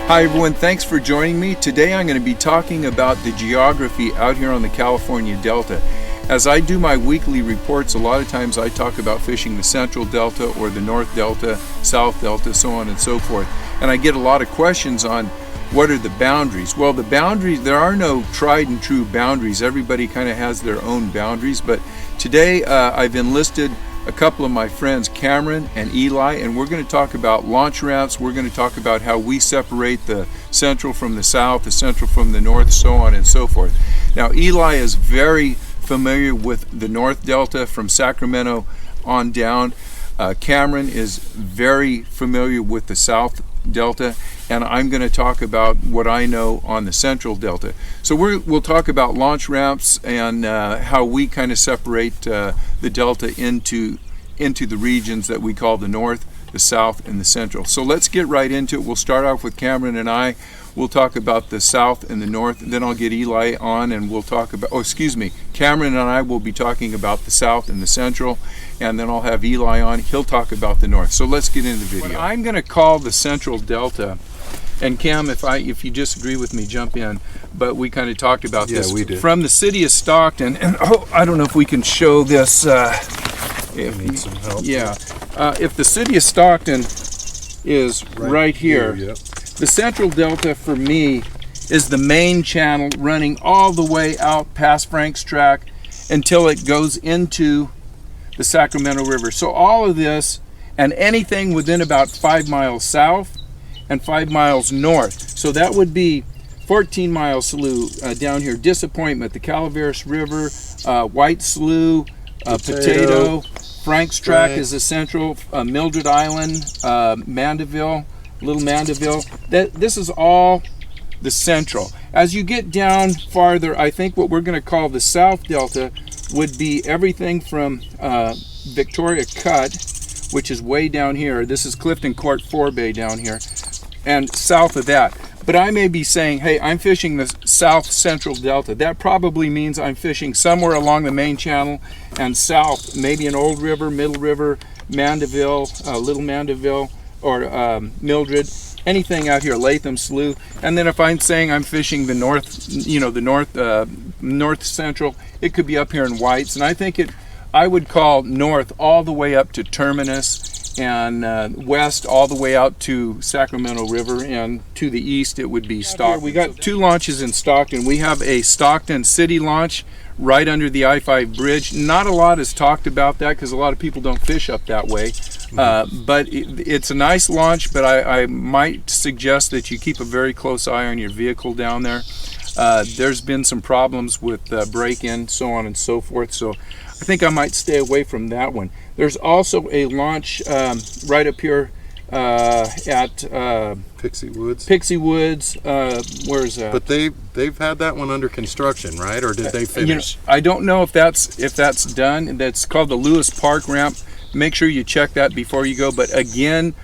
Hi everyone, thanks for joining me. Today I'm going to be talking about the geography out here on the California Delta. As I do my weekly reports, a lot of times I talk about fishing the Central Delta or the North Delta, South Delta, so on and so forth. And I get a lot of questions on what are the boundaries. Well, the boundaries, there are no tried and true boundaries. Everybody kind of has their own boundaries. But today I've enlisted a couple of my friends, Cameron and Eli, and we're going to talk about launch ramps. We're going to talk about how we separate the Central from the South, the Central from the North, so on and so forth. Now, Eli is very familiar with the North Delta from Sacramento on down. Cameron is very familiar with the South Delta, and I'm going to talk about what I know on the Central Delta. So we'll talk about launch ramps and how we kind of separate the Delta into the regions that we call the North, the South, and the Central. So let's get right into it. We'll start off with Cameron and I. We'll talk about the South and the North. Then I'll get Eli on and we'll talk about, Cameron and I will be talking about the South and the Central, and then I'll have Eli on. He'll talk about the North. So let's get into the video. What I'm going to call the Central Delta, and Cam, if you disagree with me, jump in, but we kind of talked about this. We did. From the city of Stockton, and I don't know if we can show this. Need some help. Yeah. If the city of Stockton is right here, yep. The Central Delta for me is the main channel running all the way out past Frank's Tract until it goes into the Sacramento River. So all of this and anything within about 5 miles south and 5 miles north. So that would be 14 Mile Slough down here, Disappointment, the Calaveras River, White Slough, Potato, Frank's Tract is the Central, Mildred Island, Mandeville, Little Mandeville. This is all the Central. As you get down farther, I think what we're going to call the South Delta would be everything from Victoria Cut, which is way down here. This is Clifton Court Forebay down here, and south of that. But I may be saying, hey, I'm fishing the South Central Delta. That probably means I'm fishing somewhere along the main channel and south, maybe an Old River, Middle River, Mandeville, Little Mandeville, or Mildred, anything out here, Latham Slough. And then if I'm saying I'm fishing the North, the North Central, it could be up here in Whites. And I think I would call north all the way up to Terminus, and west all the way out to Sacramento River, and to the east it would be Stockton. We got two launches in Stockton. We have a Stockton City launch right under the I-5 bridge. Not a lot is talked about that because a lot of people don't fish up that way. But it's a nice launch, but I might suggest that you keep a very close eye on your vehicle down there. There's been some problems with break-in, so on and so forth, so I think I might stay away from that one. There's also a launch right up here at Pixie Woods. Pixie Woods. Where's that? But they've had that one under construction, right? Or did they finish? I don't know if that's done. That's called the Lewis Park ramp. Make sure you check that before you go. But again,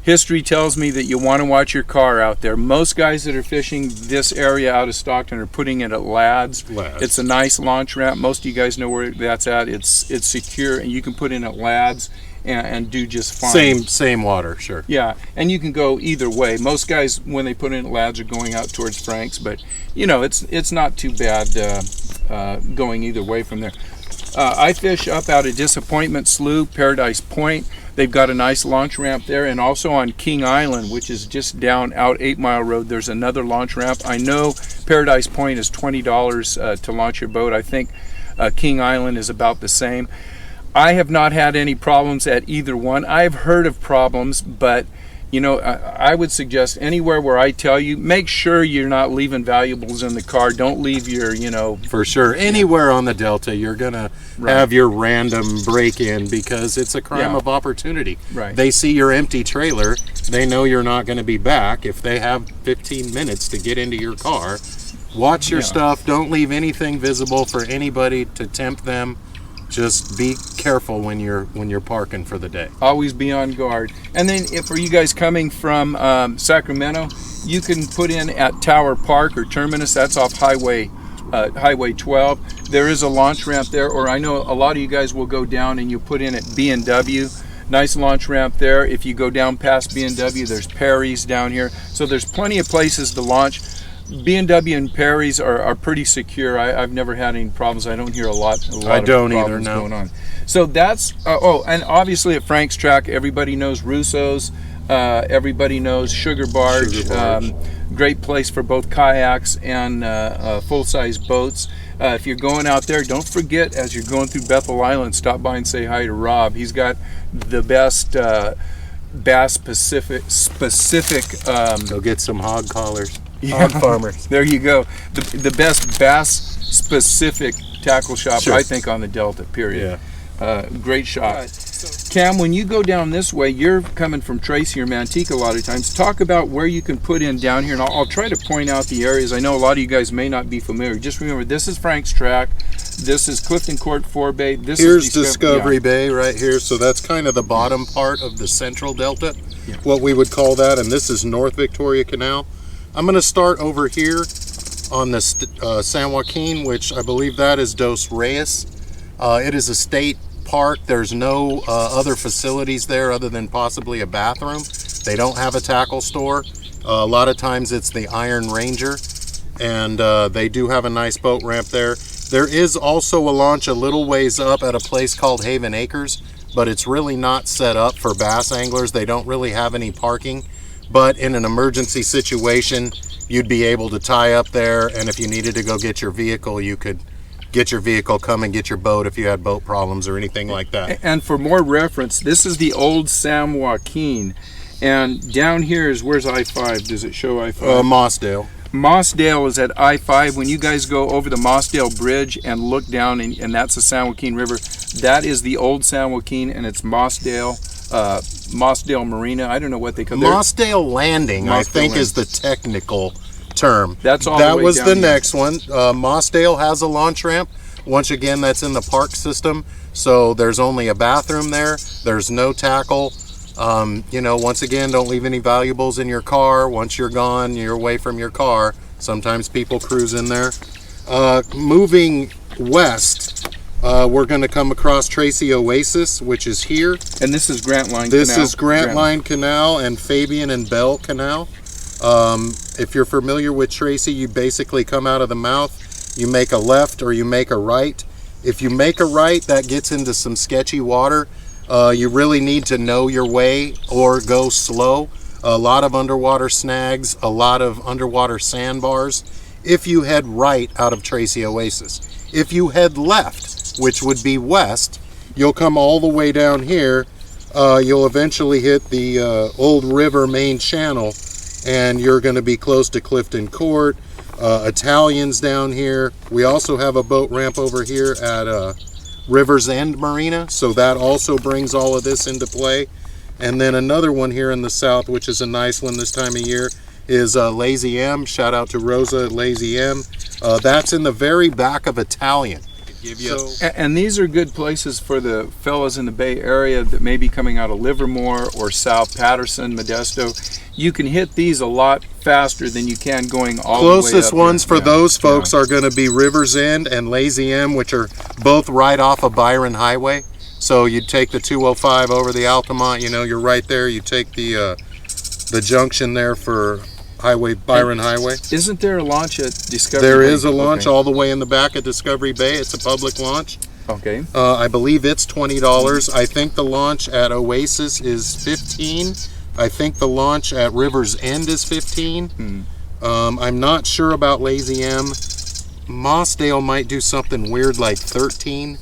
history tells me that you want to watch your car out there. Most guys that are fishing this area out of Stockton are putting it at Ladd's. It's a nice launch ramp. Most of you guys know where that's at. It's secure, and you can put in at Ladd's and do just fine. Same water, sure. Yeah, and you can go either way. Most guys, when they put in at Ladd's, are going out towards Frank's, but it's not too bad going either way from there. I fish up out of Disappointment Slough, Paradise Point. They've got a nice launch ramp there, and also on King Island, which is just down out 8 Mile Road, there's another launch ramp. I know Paradise Point is $20 to launch your boat. I think King Island is about the same. I have not had any problems at either one. I've heard of problems, but I would suggest anywhere where I tell you, make sure you're not leaving valuables in the car. Don't leave your, For sure. Anywhere on the Delta, you're going to have your random break-in because it's a crime of opportunity. Right. They see your empty trailer. They know you're not going to be back. If they have 15 minutes to get into your car, watch your stuff. Don't leave anything visible for anybody to tempt them. Just be careful when you're parking for the day. Always be on guard. And then for you guys coming from Sacramento, you can put in at Tower Park or Terminus. That's off Highway 12. There is a launch ramp there, or I know a lot of you guys will go down and you put in at B&W. Nice launch ramp there. If you go down past B&W, there's Perry's down here. So there's plenty of places to launch. B&W and Perry's are pretty secure. I've never had any problems. I don't hear a lot I of don't either, problems no. going on. So that's, and obviously at Frank's Track, everybody knows Russo's. Everybody knows Sugar Barge. Sugar Barge. Great place for both kayaks and full-size boats. If you're going out there, don't forget, as you're going through Bethel Island, stop by and say hi to Rob. He's got the best bass specific Go get some hog collars. Yeah. Hog farmers. There you go. The best bass specific tackle shop, Sure. I think, on the Delta, period. Yeah. Great shop. Cam, when you go down this way, you're coming from Tracy or Manteca a lot of times. Talk about where you can put in down here, and I'll try to point out the areas. I know a lot of you guys may not be familiar. Just remember, this is Frank's Track. This is Clifton Court Forebay. Here's Discovery Bay right here. So that's kind of the bottom part of the central delta, what we would call that. And this is North Victoria Canal. I'm going to start over here on the San Joaquin, which I believe that is Dos Reyes. It is a state park. There's no other facilities there other than possibly a bathroom. They don't have a tackle store. A lot of times it's the Iron Ranger, and they do have a nice boat ramp there. There is also a launch a little ways up at a place called Haven Acres, but it's really not set up for bass anglers. They don't really have any parking, but in an emergency situation, you'd be able to tie up there, and if you needed to go get your vehicle, you could get your vehicle, come and get your boat if you had boat problems or anything like that. And for more reference, this is the old San Joaquin, and down here is, where's I-5? Does it show I-5? Mossdale. Mossdale is at I-5. When you guys go over the Mossdale Bridge and look down, and that's the San Joaquin River, that is the old San Joaquin, and it's Mossdale Marina. I don't know what they call it. Mossdale Landing, I think, Landing is the technical term. That's all. That the way was down the here. next one. Mossdale has a launch ramp. Once again, that's in the park system, so there's only a bathroom there. There's no tackle. Once again, don't leave any valuables in your car. Once you're gone, you're away from your car. Sometimes people cruise in there. Moving west, we're going to come across Tracy Oasis, which is here. And this is Grantline Canal. This is Grantline Canal and Fabian and Bell Canal. If you're familiar with Tracy, you basically come out of the mouth, you make a left or you make a right. If you make a right, that gets into some sketchy water. You really need to know your way or go slow. A lot of underwater snags, a lot of underwater sandbars. If you head right out of Tracy Oasis. If you head left, which would be west, you'll come all the way down here. You'll eventually hit the Old River main channel, and you're going to be close to Clifton Court. Italians down here. We also have a boat ramp over here at River's End Marina, so that also brings all of this into play. And then another one here in the south, which is a nice one this time of year, is Lazy M. Shout out to Rosa at Lazy M. That's in the very back of Italian. And these are good places for the fellas in the Bay Area that may be coming out of Livermore or South Patterson, Modesto. You can hit these a lot faster than you can going all the way up. Closest ones here. for those folks are going to be River's End and Lazy M, which are both right off of Byron Highway. So you take the 205 over the Altamont, you're right there. You take the junction there for Byron Highway. Isn't there a launch at Discovery There Bay? is a launch all the way in the back at Discovery Bay. It's a public launch. Okay. I believe it's $20. I think the launch at Oasis is $15. I think the launch at River's End is $15. I'm not sure about Lazy M. Mossdale might do something weird like $13.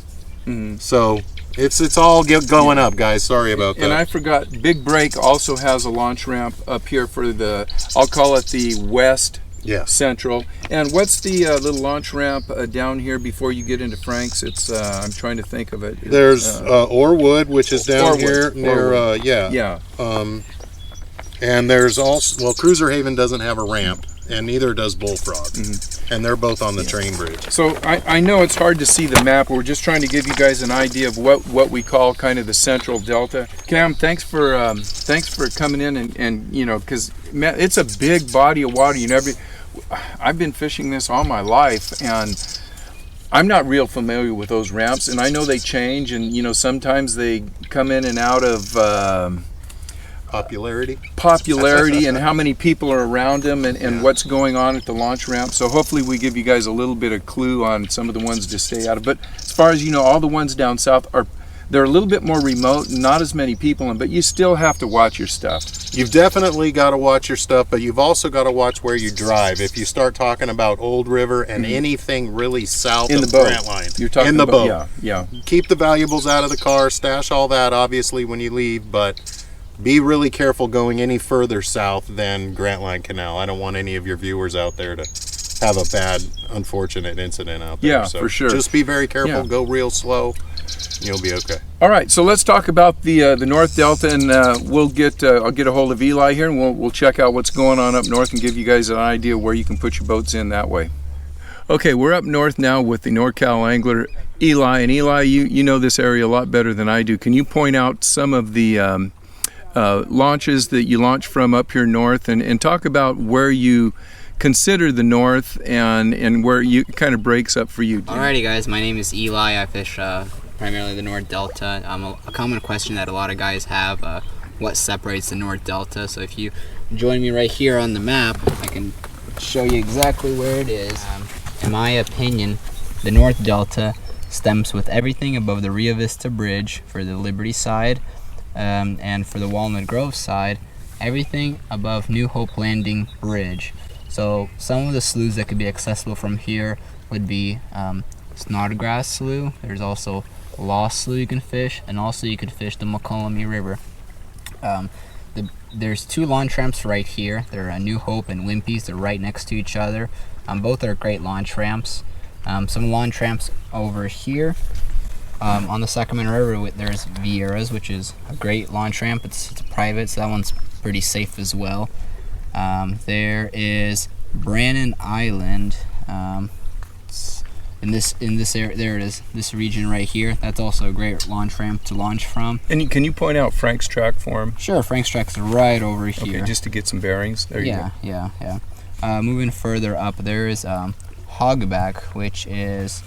So it's all going up, guys. Sorry about that. And I forgot, Big Break also has a launch ramp up here for I'll call it the West Central. And what's the little launch ramp down here before you get into Frank's? It's I'm trying to think of it. There's Orwood, which is down here near and there's also, Cruiser Haven doesn't have a ramp, and neither does Bullfrog. And they're both on the train bridge. So I know it's hard to see the map. We're just trying to give you guys an idea of what we call kind of the Central Delta. Cam, thanks for coming in and because it's a big body of water. I've been fishing this all my life, and I'm not real familiar with those ramps, and I know they change, and you know sometimes they come in and out of popularity and how many people are around them and what's going on at the launch ramp. So hopefully we give you guys a little bit of clue on some of the ones to stay out of. But as far as you know, all the ones down south they're a little bit more remote, not as many people in, but you still have to watch your stuff. You've definitely got to watch your stuff, but you've also got to watch where you drive. If you start talking about Old River and anything really south In of the boat. Grant Line, You're talking in the about, boat. Yeah. Keep the valuables out of the car, stash all that obviously when you leave, but be really careful going any further south than Grant Line Canal. I don't want any of your viewers out there to have a bad, unfortunate incident out there. Yeah, so for sure. Just be very careful, Yeah. go real slow, you'll be okay. All right, so let's talk about the North Delta, and I'll get a hold of Eli here, and we'll check out what's going on up north and give you guys an idea where you can put your boats in that way. Okay, we're up north now with the NorCal angler Eli, and Eli, you know this area a lot better than I do. Can you point out some of the launches that you launch from up here north, and talk about where you consider the north and where you kind of breaks up for you? Alrighty guys, my name is Eli. I fish primarily the North Delta. A common question that a lot of guys have, what separates the North Delta. So if you join me right here on the map, I can show you exactly where it is. In my opinion, the North Delta stems with everything above the Rio Vista Bridge for the Liberty side, and for the Walnut Grove side, everything above New Hope Landing Bridge. So some of the sloughs that could be accessible from here would be Snodgrass Slough. There's also Lost Slough you can fish, and also you could fish the Mokelumne River. There's two launch ramps right here. They're New Hope and Wimpy's. They're right next to each other. Both are great launch ramps. Some launch ramps over here. On the Sacramento River, there's Vieira's, which is a great launch ramp. It's private, so that one's pretty safe as well. There is Brannan Island. In this area, there it is. This region right here. That's also a great launch ramp to launch from. And can you point out Frank's Tract for him? Sure, Frank's Tract's right over here. Okay, just to get some bearings. There you go. Yeah. Moving further up, there is Hogback, which is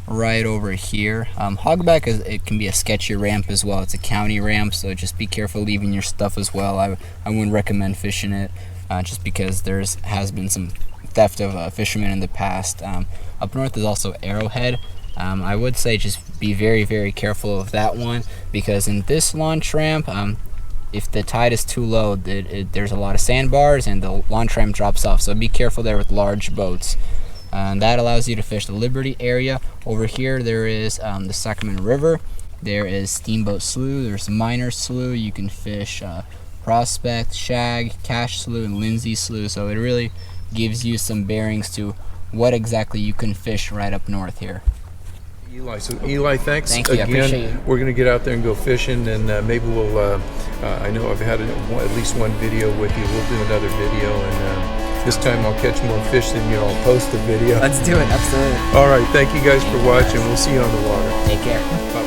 right over here. Hogback it can be a sketchy ramp as well. It's a county ramp, so just be careful leaving your stuff as well. I wouldn't recommend fishing it, just because has been some theft of fishermen in the past. Up north is also Arrowhead. I would say just be very, very careful of that one, because in this launch ramp, if the tide is too low, there's a lot of sandbars and the launch ramp drops off, so be careful there with large boats. And that allows you to fish the Liberty area. Over here there is the Sacramento River. There is Steamboat Slough. There's Minor Slough. You can fish Prospect, Shag, Cash Slough, and Lindsay Slough. So it really gives you some bearings to what exactly you can fish right up north here. Eli, thanks Thank you, again. I appreciate it. We're going to get out there and go fishing, and maybe we'll. I know I've had at least one video with you. We'll do another video, and this time I'll catch more fish than you. I'll post the video. Let's do it, absolutely. All right, thank you guys for watching. We'll see you on the water. Take care. Bye.